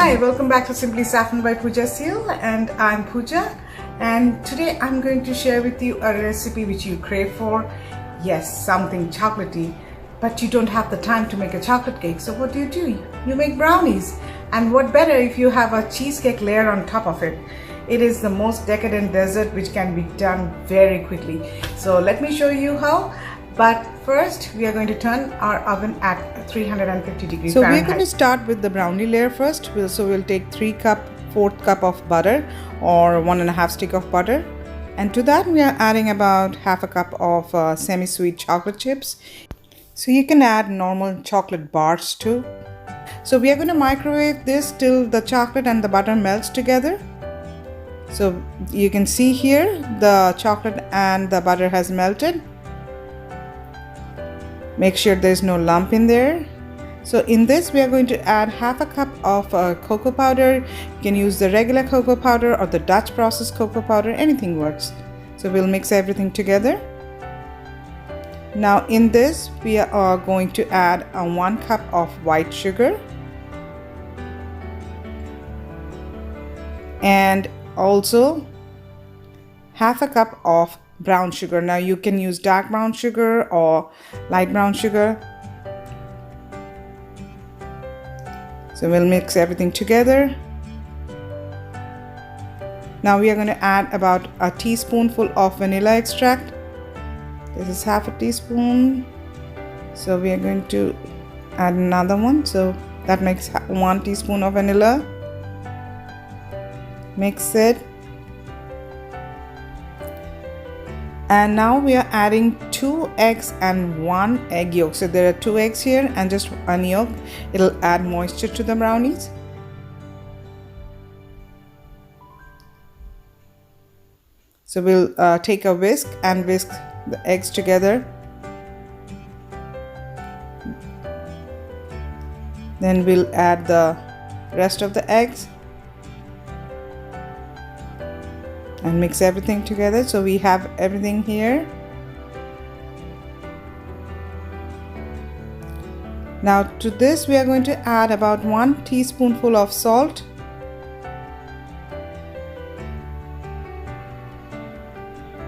Hi, welcome back to Simply Saffron by Pooja Seal, and I'm Pooja, and today I'm going to share with you a recipe which you crave for. Yes, something chocolatey, but you don't have the time to make a chocolate cake. So what do? You make brownies, and what better if you have a cheesecake layer on top of it. It is the most decadent dessert which can be done very quickly. So let me show you how. But first, we are going to turn our oven at 350 degrees So Fahrenheit. we're going to start with the brownie layer first. So we'll take 4th cup of butter or 1.5 stick of butter. And to that we are adding about half a cup of semi-sweet chocolate chips. So you can add normal chocolate bars too. So we are going to microwave this till the chocolate and the butter melts together. So you can see here the chocolate and the butter has melted. Make sure there's no lump in there. So in this we are going to add half a cup of cocoa powder. You can use the regular cocoa powder or the Dutch processed cocoa powder, anything works. So we'll mix everything together. Now in this we are going to add 1 cup of white sugar and also half a cup of brown sugar. Now you can use dark brown sugar or light brown sugar. So we'll mix everything together. Now we are going to add about a teaspoonful of vanilla extract. This is half a teaspoon. So we are going to add another one. So that makes 1 teaspoon of vanilla. Mix it. And now we are adding 2 eggs and 1 egg yolk. So there are 2 eggs here and just 1 yolk. It'll add moisture to the brownies. So we'll take a whisk and whisk the eggs together. Then we'll add the rest of the eggs and mix everything together. So we have everything here. Now to this we are going to add about 1 teaspoonful of salt.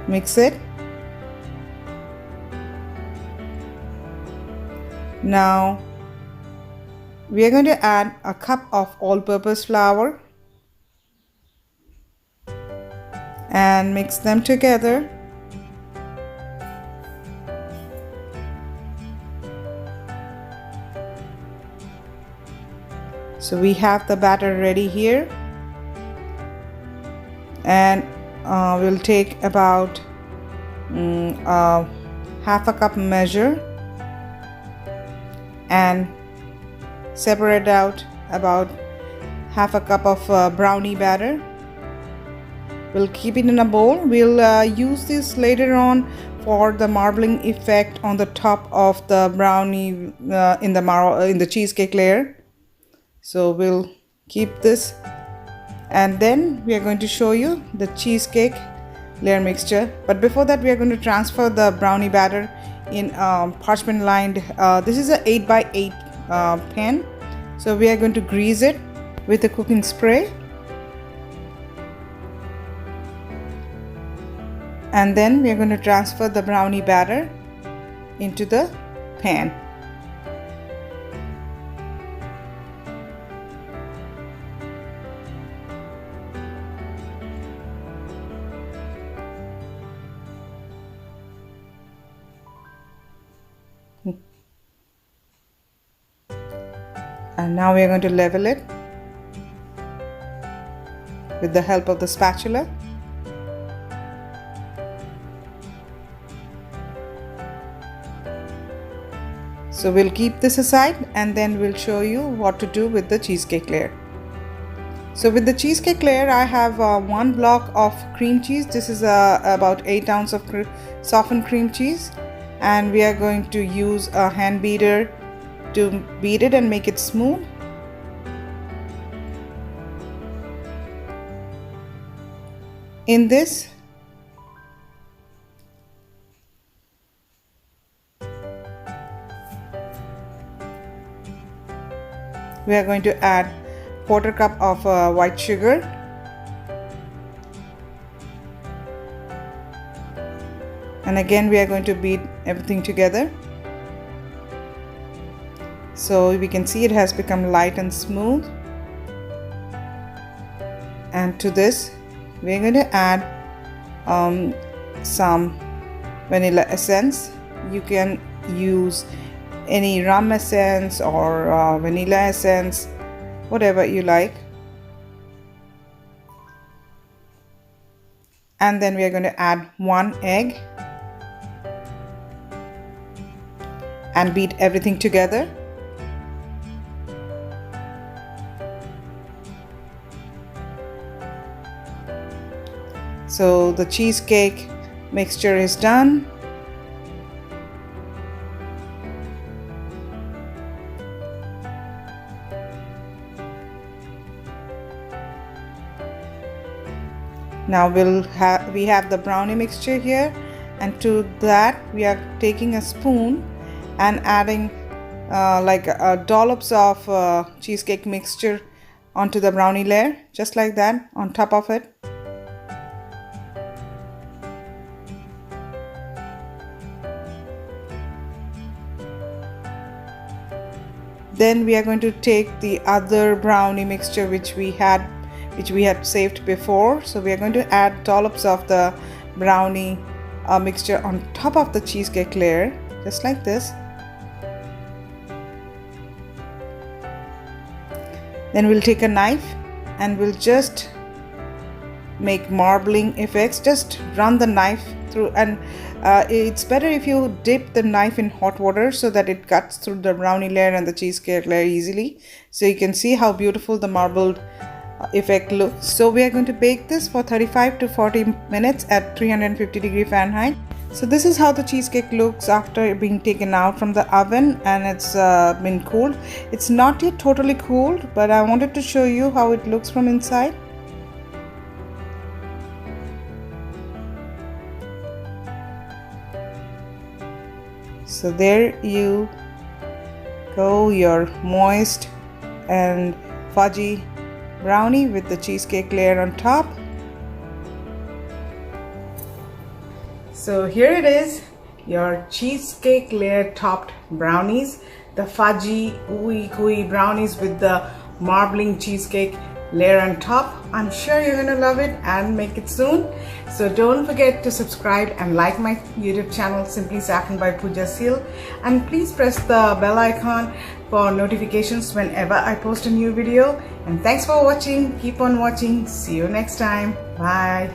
Mix it. Now we are going to add a cup of all-purpose flour and mix them together. So we have the batter ready here, and we'll take about half a cup measure and separate out about half a cup of brownie batter. We'll keep it in a bowl. We'll use this later on for the marbling effect on the top of the brownie in the cheesecake layer. So we'll keep this, and then we are going to show you the cheesecake layer mixture. But before that we are going to transfer the brownie batter in parchment lined, this is a 8x8 pan. So we are going to grease it with a cooking spray. And then we are going to transfer the brownie batter into the pan. And now we are going to level it with the help of the spatula. So we'll keep this aside, and then we'll show you what to do with the cheesecake layer. So with the cheesecake layer I have 1 block of cream cheese. This is about 8 ounces of softened cream cheese, and we are going to use a hand beater to beat it and make it smooth. In this we are going to add 1/4 cup of white sugar. And again we are going to beat everything together. So we can see it has become light and smooth. And to this we are going to add some vanilla essence. You can use any rum essence or vanilla essence, whatever you like. And then we are going to add 1 egg and beat everything together. So the cheesecake mixture is done. Now we have the brownie mixture here, and to that we are taking a spoon and adding dollops of cheesecake mixture onto the brownie layer, just like that, on top of it. Then we are going to take the other brownie mixture which we had saved before. So we are going to add dollops of the brownie mixture on top of the cheesecake layer, just like this. Then we'll take a knife and we'll just make marbling effects. Just run the knife through, and it's better if you dip the knife in hot water so that it cuts through the brownie layer and the cheesecake layer easily. So you can see how beautiful the marbled effect looks. So we are going to bake this for 35 to 40 minutes at 350° Fahrenheit. So this is how the cheesecake looks after being taken out from the oven and it's been cooled. It's not yet totally cooled, but I wanted to show you how it looks from inside. So there you go, your moist and fudgy brownie with the cheesecake layer on top. So here it is, your cheesecake layer topped brownies, the fudgy ooey gooey brownies with the marbling cheesecake layer on top. I'm sure you're gonna love it and make it soon. So don't forget to subscribe and like my YouTube channel, Simply Saffron by Pooja Seal, and please press the bell icon for notifications whenever I post a new video. And thanks for watching. Keep on watching. See you next time. Bye.